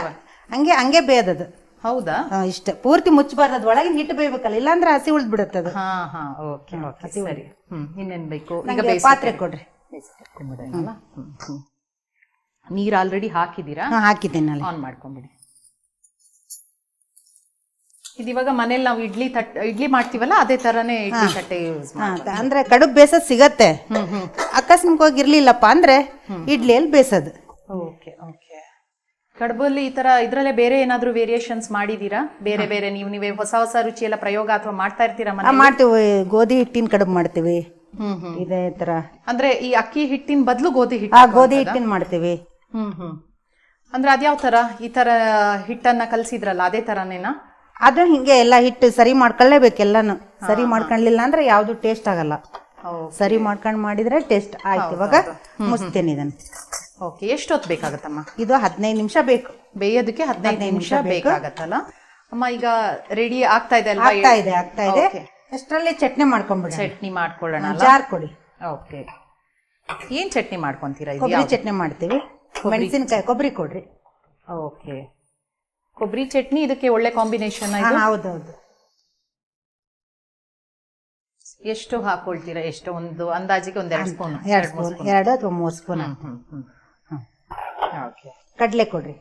S2: ಹಂಗೆ ಹಂಗೆ ಬೇಯದದು.
S1: ಹೌದಾ?
S2: ಇಷ್ಟ ಪೂರ್ತಿ ಮುಚ್ಚಬಾರ್ದು, ಒಳಗೆ ಹಿಟ್ಟು ಬೇಯ್ಬೇಕಲ್ಲ, ಇಲ್ಲಾಂದ್ರೆ ಹಸಿ ಉಳ್ದ್ ಬಿಡುತ್ತದು.
S1: Okay okay. ಸರಿ. ಇನ್ನೇನ್ ಬೇಕು? ಈಗ
S2: ಪಾತ್ರೆ ಕೊಡ್ರಿ.
S1: ನೀರ್ ಆಲ್ರೆಡಿ ಹಾಕಿದೀರಾ?
S2: ಹಾಕಿದ್ದೀನಿ.
S1: ಆನ್ ಮಾಡ್ಕೊಂಡ್ಬಿಡಿ. ಇದಿವಾಗ ಮನೇಲಿ ನಾವು ಇಡ್ಲಿ ಮಾಡ್ತೀವಲ್ಲ, ಅದೇ ತರನೇ ಇಡ್ಲಿ ತಟ್ಟೆ ಯೂಸ್
S2: ಅಂದ್ರೆ ಕಡುಬು ಬೇಸದ್ ಸಿಗತ್ತೆ. ಅಕಸ್ಮಾತ್ ಇರ್ಲಿಲ್ಲಪ್ಪ ಅಂದ್ರೆ ಇಡ್ಲಿಯಲ್ಲಿ ಬೇಸದು.
S1: Okay okay. ಕಡುಬಲ್ಲಿ ಈ ತರ ಇದ್ರಲ್ಲೇ ಬೇರೆ ಏನಾದ್ರು ವೇರಿಯೇಷನ್ಸ್ ಮಾಡಿದೀರಾ? ಬೇರೆ ಬೇರೆ ನೀವೇ ಹೊಸ ಹೊಸ ರುಚಿ ಎಲ್ಲ ಪ್ರಯೋಗ ಅಥವಾ ಮಾಡ್ತಾ ಇರ್ತೀರಾ?
S2: ಮಾಡ್ತೀವಿ. ಗೋಧಿ ಹಿಟ್ಟಿನ ಕಡುಬು ಮಾಡ್ತೀವಿ. ಇದೇ ತರ
S1: ಅಂದ್ರೆ ಈ ಅಕ್ಕಿ ಹಿಟ್ಟಿನ ಬದಲು ಗೋಧಿ
S2: ಹಿಟ್ಟಿನ ಮಾಡ್ತೀವಿ.
S1: ಅಂದ್ರೆ ಅದ್ಯಾವ ತರ? ಈ ತರ ಹಿಟ್ಟನ್ನ ಕಲ್ಸಿದ್ರಲ್ಲ, ಅದೇ ತರನೇನಾ?
S2: ಅದು ಹಿಂಗೆ ಎಲ್ಲ ಹಿಟ್ಟು ಸರಿ ಮಾಡ್ಕೊಳ್ಳೇಬೇಕು. ಎಲ್ಲಾನು ಸರಿ ಮಾಡ್ಕೊಳ್ಳಿಲ್ಲ ಅಂದ್ರೆ ಯಾವ್ದು ಟೇಸ್ಟ್ ಆಗಲ್ಲ. ಸರಿ ಮಾಡ್ಕೊಂಡ್ ಮಾಡಿದ್ರೆ ಟೇಸ್ಟ್ ಆಯ್ತು. ಇವಾಗ ಮುಚ್ತೇನೆ ಇದನ್ನ.
S1: ಓಕೆ. ಎಷ್ಟೊತ್ತು ಬೇಕಾಗತ್ತಮ್ಮ?
S2: ಇದು 15 ನಿಮಿಷ ಬೇಕು
S1: ಬೇಯೋದಕ್ಕೆ. 15 ನಿಮಿಷ ಬೇಕಾಗತ್ತಲ್ಲ ಅಮ್ಮ? ಈಗ ರೆಡಿ ಆಗ್ತಾ ಇದೆ ಅಲ್ವಾ?
S2: ಆಗ್ತಾ ಇದೆ. ಅಷ್ಟರಲ್ಲಿ ಚಟ್ನಿ ಮಾಡ್ಕೊಂಡ್ಬಿಡಿ.
S1: ಚಟ್ನಿ ಮಾಡ್ಕೊಳ್ಳೋಣ.
S2: ಜಾರ್ ಕೊಡಿ.
S1: ಓಕೆ. ಏನ್ ಚಟ್ನಿ ಮಾಡ್ಕೊಂತೀರಾ?
S2: ಕೊಬ್ಬರಿ ಚಟ್ನಿ ಮಾಡ್ತೀವಿ. ಮೆಣಸಿನಕಾಯಿ, ಕೊಬ್ಬರಿ ಕೊಡ್ರಿ.
S1: ಓಕೆ. ಕೊಬ್ಬರಿ ಚಟ್ನಿ ಇದಕ್ಕೆ ಒಳ್ಳೆ ಕಾಂಬಿನೇಷನ್.
S2: ಹೌದೌದು.
S1: ಎಷ್ಟು ಹಾಕೊಳ್ತೀರಾ? ಎಷ್ಟು? ಒಂದು ಅಂದಾಜಿಗೆ ಒಂದ್ 2 ಸ್ಪೂನ್?
S2: 2 ಅಥವಾ 3 ಸ್ಪೂನ್. ಕಡ್ಲೆ ಕೊಡ್ರಿ.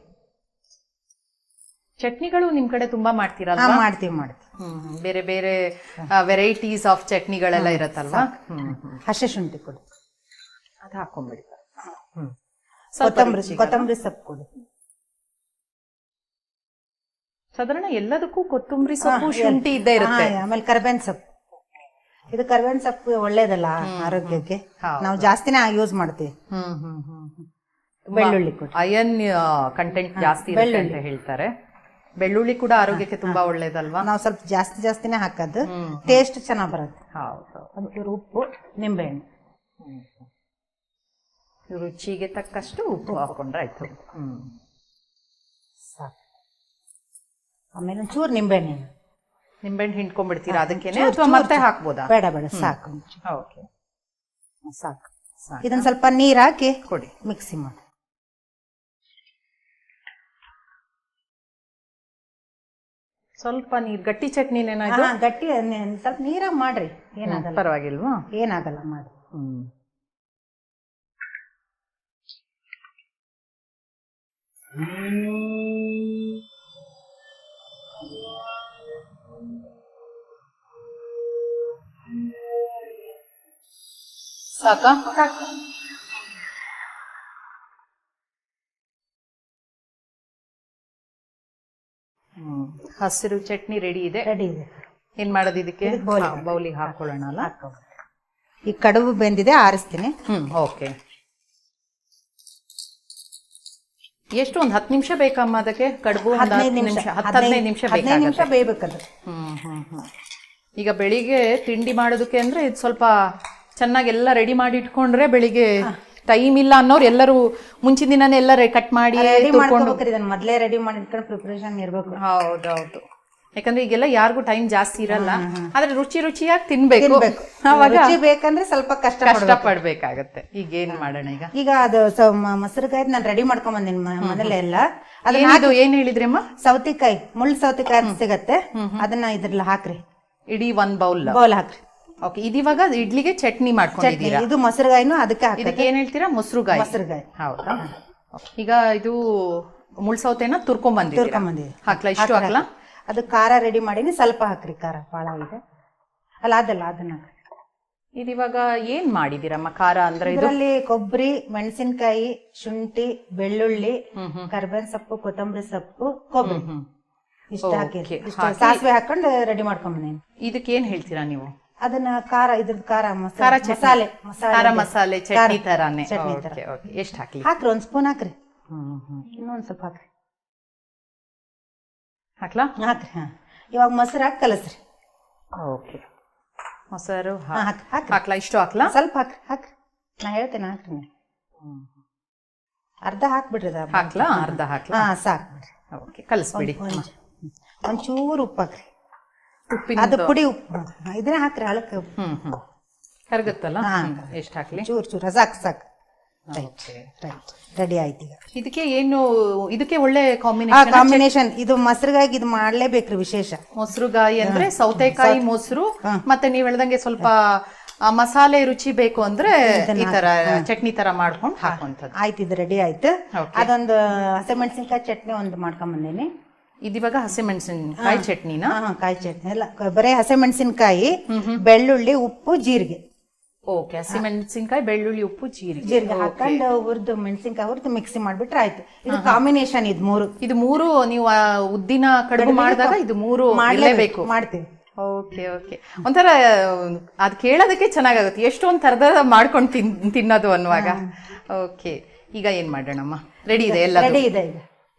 S1: ಚಟ್ನಿಗಳು ನಿಮ್ ಕಡೆ ತುಂಬಾ ಮಾಡ್ತೀರಲ್ವಾ?
S2: ಮಾಡ್ತೀವಿ.
S1: ಬೇರೆ ಬೇರೆ ವೆರೈಟೀಸ್ ಆಫ್ ಚಟ್ನಿಗಳೆಲ್ಲ ಇರತ್ತಲ್ವಾ?
S2: ಹಸಿ ಶುಂಠಿ ಕೊಡಿ.
S1: ಅದು ಹಾಕೊಂಡ್ಬಿಡಿ.
S2: ಕೊತ್ತಂಬರಿ ಸೊಪ್ಪು ಕೊಡಿ.
S1: ಸಾಧಾರಣ ಎಲ್ಲದಕ್ಕೂ ಕೊತ್ತಂಬರಿ ಸೊಪ್ಪು ಶುಂಠಿ ಇದ್ದೇ ಇರುತ್ತೆ.
S2: ಆಮೇಲೆ ಕರ್ಬೇವಿನ ಸೊಪ್ಪು, ಇದು ಕರ್ಬೇವಿನ ಸೊಪ್ಪು ಒಳ್ಳೇದಲ್ಲ ಆರೋಗ್ಯಕ್ಕೆ, ನಾವು ಜಾಸ್ತಿನೇ ಯೂಸ್ ಮಾಡ್ತೀವಿ. ಬೆಳ್ಳುಳ್ಳಿ ಕೊಡಿ,
S1: ಅಯನ್ ಕಂಟೆಂಟ್ ಜಾಸ್ತಿ ಇರುತ್ತೆ ಅಂತ ಹೇಳ್ತಾರೆ. ಬೆಳ್ಳುಳ್ಳಿ ಕೂಡ ಆರೋಗ್ಯಕ್ಕೆ ತುಂಬಾ ಒಳ್ಳೇದಲ್ವಾ?
S2: ನಾವು ಸ್ವಲ್ಪ ಜಾಸ್ತಿನೇ ಹಾಕೋದು, ಟೇಸ್ಟ್ ಚೆನ್ನಾಗ್ ಬರುತ್ತೆ.
S1: ಹೌದು.
S2: ಒಂಚೂರು ಉಪ್ಪು, ನಿಂಬೆಹಣ್ಣು,
S1: ರುಚಿಗೆ ತಕ್ಕಷ್ಟು ಉಪ್ಪು ಹಾಕೊಂಡ್ರೆ ಆಯ್ತು.
S2: ಸಾಕು. ಆಮೇಲೆ ಒಂಚೂರು ನಿಂಬೆಹಣ್ಣು
S1: ಹಿಂಡ್ಕೊಂಡ್ಬಿಡ್ತೀರಾ ಅದಕ್ಕೇನೆ ಅಥವಾ ಮತ್ತೆ ಹಾಕ್ಬೋದಾ?
S2: ಬೇಡ ಸಾಕು.
S1: ಓಕೆ,
S2: ಸಾಕು. ಇದನ್ನ ಸ್ವಲ್ಪ ನೀರ್ ಹಾಕಿ
S1: ಕೊಡಿ,
S2: ಮಿಕ್ಸಿ ಮಾಡಿ.
S1: ಸ್ವಲ್ಪ ನೀರ್, ಗಟ್ಟಿ ಚಟ್ನಿನೇನಾಯ್ತು?
S2: ಗಟ್ಟಿ ಸ್ವಲ್ಪ ನೀರಾಗ ಮಾಡ್ರಿ, ಏನಾಗಲ್ಲ.
S1: ಪರವಾಗಿಲ್ವಾ?
S2: ಏನಾಗಲ್ಲ ಮಾಡಿ.
S1: ಸಾಕಾ? ಹಸಿರು ಚಟ್ನಿ ರೆಡಿ ಇದೆ. ಏನ್ ಮಾಡೋದು ಇದಕ್ಕೆ? ಬೌಲಿಗೆ ಹಾಕೊಳ್ಳೋಣ ಅಲ್ಲ?
S2: ಈ ಕಡುಬು ಬೆಂದಿದೆ, ಆರಿಸ್ತೀನಿ.
S1: ಓಕೆ. ಎಷ್ಟು, ಒಂದು 10 ನಿಮಿಷ ಬೇಕಮ್ಮ ಅದಕ್ಕೆ? ಕಡುಬು 15 ನಿಮಿಷ
S2: ಬೇಯಬೇಕದು.
S1: ಈಗ ಬೆಳಿಗ್ಗೆ ತಿಂಡಿ ಮಾಡೋದಕ್ಕೆ ಅಂದ್ರೆ ಇದು ಸ್ವಲ್ಪ ಚೆನ್ನಾಗೆಲ್ಲ ರೆಡಿ ಮಾಡಿ ಇಟ್ಕೊಂಡ್ರೆ ಬೆಳಿಗ್ಗೆ ಟೈಮ್ ಇಲ್ಲ ಅನ್ನೋರು ಎಲ್ಲರೂ ಮುಂಚಿನ ದಿನನೇ ಎಲ್ಲ ಕಟ್ ಮಾಡಿ
S2: ಮೊದಲೇ ರೆಡಿ ಮಾಡಿ ಇಟ್ಕೊಂಡು ಪ್ರಿಪರೇಷನ್ ಇರ್ಬೇಕು.
S1: ಹೌದೌದು, ಯಾಕಂದ್ರೆ ಈಗೆಲ್ಲ ಯಾರಿಗೂ ಟೈಮ್ ಜಾಸ್ತಿ ಇರಲ್ಲ, ಆದ್ರೆ ರುಚಿಯಾಗಿ ತಿನ್ಬೇಕು.
S2: ಬೇಕಂದ್ರೆ ಸ್ವಲ್ಪ ಕಷ್ಟ
S1: ಪಡ್ಬೇಕಾಗತ್ತೆ. ಈಗ ಏನ್ ಮಾಡೋಣ?
S2: ಈಗ ಅದು ಮೊಸರುಕಾಯಿ ನಾನು ರೆಡಿ ಮಾಡ್ಕೊಂಡ್ ಬಂದಿನಿ ಮನೇಲೆ ಎಲ್ಲ.
S1: ಅದನ್ನ ಏನ್ ಹೇಳಿದ್ರಿ ಅಮ್ಮ?
S2: ಸೌತೆಕಾಯಿ, ಮುಳ್ಳು ಸೌತೆಕಾಯಿ ಸಿಗತ್ತೆ, ಅದನ್ನ ಇದ್ರಲ್ಲಿ ಹಾಕ್ರಿ.
S1: ಇಡೀ 1 ಬೌಲ್ ಹಾಕ್ರಿ. ಓಕೆ, ಇದಿವಾಗ ಇಡ್ಲಿಗೆ ಚಟ್ನಿ ಮಾಡ್ಕೊಂಡಿದ್ದೀರಾ?
S2: ಇದು ಮೊಸರುಗಾಯಿನೂ ಅದಕ್ಕೆ
S1: ಇದಕ್ಕೆ ಏನ್ ಹೇಳ್ತೀರಾ? ಮೊಸರುಗಾಯಿ. ಹೌದಾ? ಈಗ ಇದು ಮುಳ್ಸೌತೆನ ತುರ್ಕೊಂಡ್ ಬಂದಿದ್ದೀರಾ? ಹಾಕ್ಲಾ? ಇಷ್ಟು ಹಾಕ್ಲಾ?
S2: ಅದು ಖಾರ ರೆಡಿ ಮಾಡೀನಿ, ಸ್ವಲ್ಪ ಹಾಕ್ರಿ. ಖಾರ ಭಾಳ ಇದೆ ಅಲ್ಲ, ಅದನ್ನ
S1: ಇದಿವಾಗ ಏನ್ ಮಾಡಿದೀರಮ್ಮ? ಖಾರ ಅಂದ್ರೆ
S2: ಇದರಲ್ಲಿ ಕೊಬ್ಬರಿ, ಮೆಣಸಿನಕಾಯಿ, ಶುಂಠಿ, ಬೆಳ್ಳುಳ್ಳಿ, ಕರ್ಬೇವಿನ ಸೊಪ್ಪು, ಕೊತ್ತಂಬರಿ ಸೊಪ್ಪು, ಕೊಬ್ಬರಿ ಇಷ್ಟ ಹಾಕಿ, ಸಾಸಿವೆ ಹಾಕೊಂಡು ರೆಡಿ ಮಾಡ್ಕೊಂಡ್ ಬಂದೀನಿ.
S1: ಇದಕ್ಕೆ ಏನ್ ಹೇಳ್ತೀರಾ ನೀವು?
S2: ಅದನ್ನ ಖಾರ, ಇದ್ರದ್ದು ಖಾರ
S1: ಮಸಾಲೆ ಚಟ್ನಿ ತರಾನೆ. ಎಷ್ಟು ಹಾಕ್ಲಿ?
S2: ಹಾಕ್ರಿ, 1 ಸ್ಪೂನ್ ಹಾಕ್ರಿ. ಇನ್ನೊಂದ್ ಸ್ವಲ್ಪ ಹಾಕ್ರಿ.
S1: ಹಾಕ್ಲಾ?
S2: ಹಾಕ್ರಿ. ಇವಾಗ ಮೊಸರು ಹಾಕಿ ಕಲಸ್ರಿ.
S1: ಓಕೆ, ಮೊಸರು ಹಾಕ್ಲಾ? ಇಷ್ಟು ಹಾಕ್ಲಾ?
S2: ಸ್ವಲ್ಪ ಹಾಕ್ರಿ. ನಾ ಹೇಳ್ತೇನೆ, ಹಾಕ್ರಿ. ಅರ್ಧ ಹಾಕ್ಬಿಡ್ರಿ.
S1: ಹಾಕ್ಲಾ? ಅರ್ಧ ಹಾಕ್ಲಾ?
S2: ಸಾಕು ಬಿಡ್ರಿ.
S1: ಓಕೆ, ಕಲಸ್ಬಿಡಿ.
S2: ಒಂಚೂರು ಉಪ್ಪು ಹಾಕ್ರಿ. ಅದು ಪುಡಿ ಉಪ್ಪು ಇದನ್ನ ಹಾಕ್ರಿ. ಹಳಕ್ಕೆ
S1: ಕರಗುತ್ತಲ್ಲ? ಎಷ್ಟು ಹಾಕ್ಲಿ?
S2: ಚೂರು ಸಾಕು. ರೆಡಿ ಆಯ್ತು. ಈಗ
S1: ಇದಕ್ಕೆ ಒಳ್ಳೆ
S2: ಕಾಂಬಿನೇಷನ್. ಇದು ಮೊಸರುಗಾಯಿ ಇದು ಮಾಡ್ಲೇಬೇಕ್ರಿ, ವಿಶೇಷ.
S1: ಮೊಸರುಗಾಯಿ ಅಂದ್ರೆ ಸೌತೆಕಾಯಿ, ಮೊಸರು, ಮತ್ತೆ ನೀವ್ ಹೇಳ್ದಂಗೆ ಸ್ವಲ್ಪ ಮಸಾಲೆ ರುಚಿ ಬೇಕು ಅಂದ್ರೆ ಈ ತರ ಚಟ್ನಿ ತರ ಮಾಡ್ಕೊಂಡು ಹಾಕುವಂಥದ್ದು.
S2: ಆಯ್ತು, ಇದು ರೆಡಿ ಆಯ್ತು. ಅದೊಂದು ಹಸಿಮೆಣಸಿನ್ಕಾಯಿ ಚಟ್ನಿ ಒಂದು ಮಾಡ್ಕೊಂಡ್ ಬಂದೇನಿ.
S1: ಇದಿವಾಗ ಹಸಿಮೆಣಸಿನಕಾಯಿ ಚಟ್ನಿನ?
S2: ಕಾಯಿ ಚಟ್ನಿ ಎಲ್ಲ, ಬರೀ ಹಸಿಮೆಣಸಿನ್ಕಾಯಿ, ಬೆಳ್ಳುಳ್ಳಿ, ಉಪ್ಪು, ಜೀರಿಗೆ.
S1: ಓಕೆ, ಹಸಿಮೆಣಸಿನ್ಕಾಯಿ, ಬೆಳ್ಳುಳ್ಳಿ, ಉಪ್ಪು, ಜೀರಿಗೆ
S2: ಹಾಕೊಂಡು ಹುರಿದು ಮೆಣಸಿನ್ಕಾಯಿ ಹುರಿದು ಮಿಕ್ಸಿ ಮಾಡ್ಬಿಟ್ರೆ ಆಯ್ತು. ಇದು ಕಾಂಬಿನೇಷನ್. ಇದು ಮೂರು
S1: ನೀವು ಉದ್ದಿನ ಕಡುಬು ಮಾಡಿದಾಗ ಇದು ಮೂರು ಮಾಡಲೇಬೇಕು.
S2: ಮಾಡ್ತೀವಿ.
S1: ಓಕೆ, ಒಂಥರ ಅದ್ ಕೇಳೋದಕ್ಕೆ ಚೆನ್ನಾಗುತ್ತೆ, ಎಷ್ಟೊಂದ್ ತರದ ಮಾಡ್ಕೊಂಡು ತಿನ್ನೋದು ಅನ್ನುವಾಗ. ಓಕೆ, ಈಗ ಏನ್ ಮಾಡೋಣಮ್ಮ? ರೆಡಿ ಇದೆ, ಎಲ್ಲ
S2: ರೆಡಿ ಇದೆ.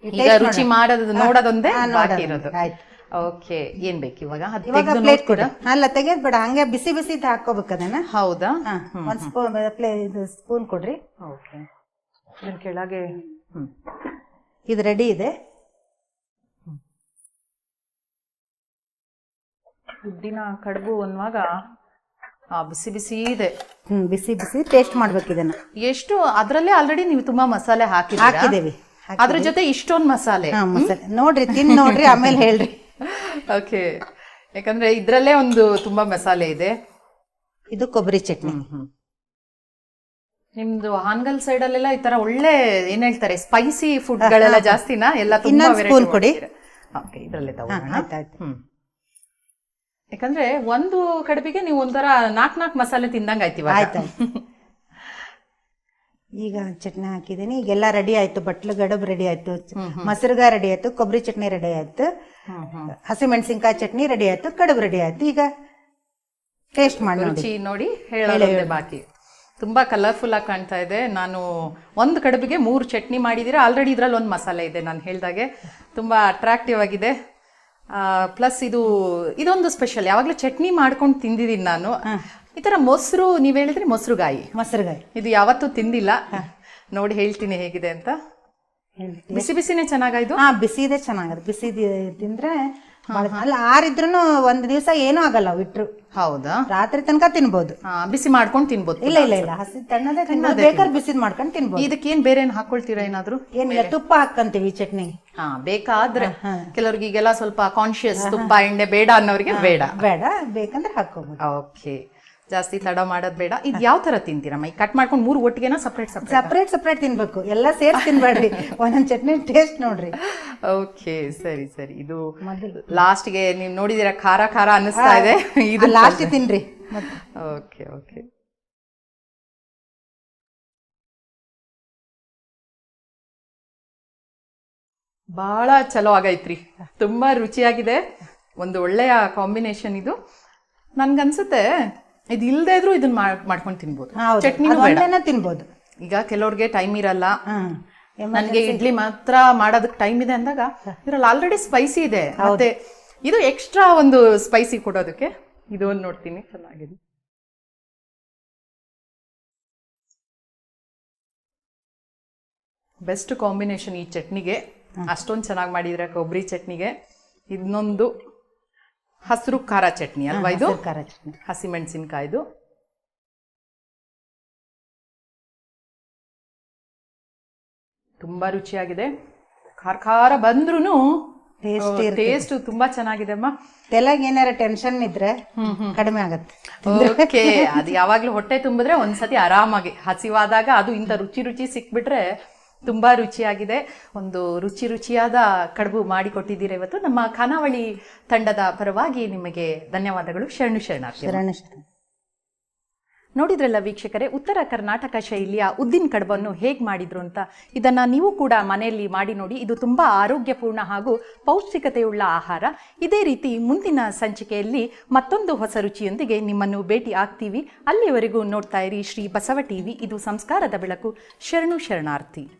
S1: ಈಗ ರುಚಿ ಮಾಡೋದು ನೋಡೋದೊಂದೇ ಬಾಕಿ ಇರೋದು. ಓಕೆ, ಏನ್ ಬೇಕು ಇವಾಗ?
S2: ಪ್ಲೇಟ್ ಕೂಡ ಅಲ್ಲ, ತೆಗೆದ್ ಬೇಡ, ಹಂಗೆ ಬಿಸಿ ಹಾಕೋಬೇಕು ಅದನ್ನ.
S1: ಹೌದಾ?
S2: 1 ಸ್ಪೂನ್ ಸ್ಪೂನ್ ಕೊಡ್ರಿ.
S1: ಓಕೆ, ಕೆಳಗೆ
S2: ಇದು ರೆಡಿ ಇದೆ.
S1: ಉದ್ದಿನ ಕಡುಬು ಅನ್ನುವಾಗ ಬಿಸಿ ಇದೆ.
S2: ಬಿಸಿ ಟೇಸ್ಟ್ ಮಾಡ್ಬೇಕು ಇದನ್ನ.
S1: ಎಷ್ಟು ಅದ್ರಲ್ಲೇ ಆಲ್ರೆಡಿ ನೀವು ತುಂಬಾ ಮಸಾಲೆ ಹಾಕಿದ್ದೇವೆ. ಅದ್ರ ಜೊತೆ ಇಷ್ಟೊಂದು ಮಸಾಲೆ
S2: ನೋಡ್ರಿ, ತಿನ್ ನೋಡ್ರಿ, ಆಮೇಲೆ ಹೇಳ್ರಿ.
S1: ಓಕೆ, ಯಾಕಂದ್ರೆ ಇದ್ರಲ್ಲೇ ಒಂದು ತುಂಬಾ ಮಸಾಲೆ ಇದೆ.
S2: ಇದು ಕೊಬ್ಬರಿ ಚಟ್ನಿ.
S1: ನಿಮ್ದು ಹಾನಗಲ್ ಸೈಡ್ ಅಲ್ಲೆಲ್ಲ ಈ ತರ ಒಳ್ಳೆ ಏನ್ ಹೇಳ್ತಾರೆ, ಸ್ಪೈಸಿ ಫುಡ್ ಗಳೆಲ್ಲ ಜಾಸ್ತಿನಾ? ಎಲ್ಲ ತುಂಬಾ
S2: ಸ್ಪೂನ್ ಕೊಡಿ.
S1: ಓಕೆ, ಇದ್ರಲ್ಲೇ ತಗೋಣ. ಯಾಕಂದ್ರೆ ಒಂದು ಕಡುಬಿಗೆ ನೀವು ಒಂಥರ 4 ಮಸಾಲೆ ತಿಂದಂಗ ಆಯ್ತಿವ.
S2: ಈಗ ಚಟ್ನಿ ಹಾಕಿದ್ದೀನಿ. ಈಗೆಲ್ಲ ರೆಡಿ ಆಯ್ತು. ಬಟ್ಲು ಗಡಬ್ ರೆಡಿ ಆಯ್ತು, ಮೊಸರುಗ ರೆಡಿ ಆಯ್ತು, ಕೊಬ್ಬರಿ ಚಟ್ನಿ ರೆಡಿ ಆಯ್ತು, ಹಸಿಮೆಣಸಿನ್ಕಾಯಿ ಚಟ್ನಿ ರೆಡಿ ಆಯ್ತು, ಕಡುಬು ರೆಡಿ ಆಯ್ತು. ಈಗ ಟೇಸ್ಟ್ ಮಾಡಿ
S1: ರುಚಿ ನೋಡಿ ಹೇಳೋದೇ ಬಾಕಿ. ತುಂಬಾ ಕಲರ್ಫುಲ್ ಆಗಿ ಕಾಣ್ತಾ ಇದೆ. ನಾನು ಒಂದು ಕಡುಬಿಗೆ 3 ಚಟ್ನಿ ಮಾಡಿದ್ದೀರಾ. ಆಲ್ರೆಡಿ ಇದ್ರಲ್ಲಿ ಒಂದು ಮಸಾಲೆ ಇದೆ, ನಾನು ಹೇಳ್ದಾಗೆ ತುಂಬಾ ಅಟ್ರಾಕ್ಟಿವ್ ಆಗಿದೆ. ಪ್ಲಸ್ ಇದೊಂದು ಸ್ಪೆಷಲ್. ಯಾವಾಗಲೂ ಚಟ್ನಿ ಮಾಡ್ಕೊಂಡು ತಿಂದಿದ್ದೀನಿ ನಾನು. ಈ ತರ ಮೊಸರು, ನೀವ್ ಹೇಳಿದ್ರಿ ಮೊಸರುಗಾಯಿ, ಇದು ಯಾವತ್ತೂ ತಿಂದಿಲ್ಲ. ನೋಡಿ ಹೇಳ್ತೀನಿ ಹೇಗಿದೆ ಅಂತ. ಬಿಸಿ ಬಿಸಿನೇ ಚೆನ್ನಾಗಾಯ್ತು.
S2: ಬಿಸಿ ಇದೆ, ಚೆನ್ನಾಗದು. ಬಿಸಿ ತಿಂದ್ರೆ ಅಲ್ಲ, ಆರಿದ್ರು ಒಂದ್ ದಿವಸ ಏನೂ ಆಗಲ್ಲ ಇಟ್ರು.
S1: ಹೌದಾ?
S2: ರಾತ್ರಿ ತನಕ ತಿನ್ಬೋದು.
S1: ಬಿಸಿ ಮಾಡ್ಕೊಂಡು ತಿನ್ಬೋದು.
S2: ಇಲ್ಲ ಹಸಿ ತಣ್ಣದೇ ಬೇಕಾದ್ರೆ ಬಿಸಿದ್ ಮಾಡ್ಕೊಂಡು ತಿನ್ಬೋದು.
S1: ಇದಕ್ಕೇನ್ ಬೇರೆ ಏನ್ ಹಾಕೊಳ್ತೀರಾ ಏನಾದ್ರು?
S2: ಏನಿಲ್ಲ, ತುಪ್ಪ ಹಾಕಂತೀವಿ ಚಟ್ನಿಗೆ.
S1: ಬೇಕಾದ್ರೆ ಕೆಲವ್ರಿಗೆ ಈಗೆಲ್ಲ ಸ್ವಲ್ಪ ಕಾನ್ಶಿಯಸ್, ತುಪ್ಪ ಎಣ್ಣೆ ಬೇಡ ಅನ್ನೋರಿಗೆ ಬೇಡ
S2: ಬೇಕಂದ್ರೆ ಹಾಕೋಬಹುದು.
S1: ಓಕೆ, ಜಾಸ್ತಿ ತಡ ಮಾಡೋದ್ ಬೇಡ. ಇದು ಯಾವ ತರ ತಿಂತೀರಮ್ಮ? ಈ ಕಟ್ ಮಾಡ್ಕೊಂಡು 3 ಒಟ್ಟಿಗೆನ
S2: ಸಪ್ರೇಟ್ ತಿನ್ಬೇಕು? ಎಲ್ಲ ಸೇರ್ಸಿ ತಿನ್ಬೇಡ್ರಿ, ಒಂದೊಂದ್ ಚಟ್ನಿ ಟೇಸ್ಟ್ ನೋಡ್ರಿ.
S1: ಓಕೆ, ಸರಿ. ಇದು ಲಾಸ್ಟ್ಗೆ ನೀವು ನೋಡಿದಿರ ಖಾರ ಖಾರ ಅನ್ನಿಸ್ತಾ ಇದೆ. ಇದು
S2: ಲಾಸ್ಟ್ ತಿನ್ರಿ.
S1: ಓಕೆ. ಬಹಳ ಚಲೋ ಆಗೈತ್ರಿ, ತುಂಬಾ ರುಚಿಯಾಗಿದೆ. ಒಂದು ಒಳ್ಳೆಯ ಕಾಂಬಿನೇಷನ್ ಇದು. ನನ್ಗನ್ಸುತ್ತೆ ಇದು ಇಲ್ದೇ ಇದ್ರು ಇದನ್ನ ಮಾಡ್ಕೊಂಡು ತಿನ್ಬೋದು. ಚಟ್ನಿ
S2: ತಿನ್ಬೋದು.
S1: ಈಗ ಕೆಲವ್ರಿಗೆ ಟೈಮ್ ಇರಲ್ಲ, ನನ್ಗೆ ಇಡ್ಲಿ ಮಾತ್ರ ಮಾಡೋದಕ್ಕೆ ಟೈಮ್ ಇದೆ ಅಂದಾಗ ಇದ್ರಲ್ಲಿ ಆಲ್ರೆಡಿ ಸ್ಪೈಸಿ ಇದೆ, ಮತ್ತೆ ಇದು ಎಕ್ಸ್ಟ್ರಾ ಒಂದು ಸ್ಪೈಸಿ ಕೊಡೋದಕ್ಕೆ ಇದು ಒಂದು ನೋಡ್ತೀನಿ. ಚೆನ್ನಾಗಿದೆ. ಬೆಸ್ಟ್ ಕಾಂಬಿನೇಷನ್ ಈ ಚಟ್ನಿಗೆ. ಅಷ್ಟೊಂದು ಚೆನ್ನಾಗಿ ಮಾಡಿದ್ರೆ ಕೊಬ್ಬರಿ ಚಟ್ನಿಗೆ. ಇನ್ನೊಂದು ಹಸಿರು ಖಾರ ಚಟ್ನಿ ಅಲ್ವಾ ಇದು? ಹಸಿಮೆಣಸಿನ್ಕಾಯ್ದು. ತುಂಬಾ ರುಚಿಯಾಗಿದೆ. ಖಾರ ಬಂದ್ರೂ ಟೇಸ್ಟ್ ತುಂಬಾ ಚೆನ್ನಾಗಿದೆ ಅಮ್ಮ.
S2: ತೆಲಗ್ ಏನಾರ ಟೆನ್ಷನ್ ಇದ್ರೆ ಕಡಿಮೆ ಆಗತ್ತೆ.
S1: ಓಕೆ, ಅದು ಯಾವಾಗ್ಲೂ ಹೊಟ್ಟೆ ತುಂಬಿದ್ರೆ ಒಂದ್ಸತಿ ಆರಾಮಾಗಿ, ಹಸಿವಾದಾಗ ಅದು ಇಂಥ ರುಚಿ ಸಿಕ್ಬಿಟ್ರೆ ತುಂಬಾ ರುಚಿಯಾಗಿದೆ. ಒಂದು ರುಚಿಯಾದ ಕಡುಬು ಮಾಡಿಕೊಟ್ಟಿದ್ದೀರಾ ಇವತ್ತು. ನಮ್ಮ ಖಾನಾವಳಿ ತಂಡದ ಪರವಾಗಿ ನಿಮಗೆ ಧನ್ಯವಾದಗಳು. ಶರಣಾರ್ಥಿ. ನೋಡಿದ್ರಲ್ಲ ವೀಕ್ಷಕರೇ, ಉತ್ತರ ಕರ್ನಾಟಕ ಶೈಲಿಯ ಉದ್ದಿನ ಕಡುಬನ್ನು ಹೇಗೆ ಮಾಡಿದ್ರು ಅಂತ. ಇದನ್ನ ನೀವು ಕೂಡ ಮನೆಯಲ್ಲಿ ಮಾಡಿ ನೋಡಿ. ಇದು ತುಂಬಾ ಆರೋಗ್ಯಪೂರ್ಣ ಹಾಗೂ ಪೌಷ್ಟಿಕತೆಯುಳ್ಳ ಆಹಾರ. ಇದೇ ರೀತಿ ಮುಂದಿನ ಸಂಚಿಕೆಯಲ್ಲಿ ಮತ್ತೊಂದು ಹೊಸ ರುಚಿಯೊಂದಿಗೆ ನಿಮ್ಮನ್ನು ಭೇಟಿ ಆಗ್ತೀವಿ. ಅಲ್ಲಿಯವರೆಗೂ ನೋಡ್ತಾ ಇರಿ ಶ್ರೀ ಬಸವ ಟಿವಿ. ಇದು ಸಂಸ್ಕಾರದ ಬೆಳಕು. ಶರಣಾರ್ಥಿ.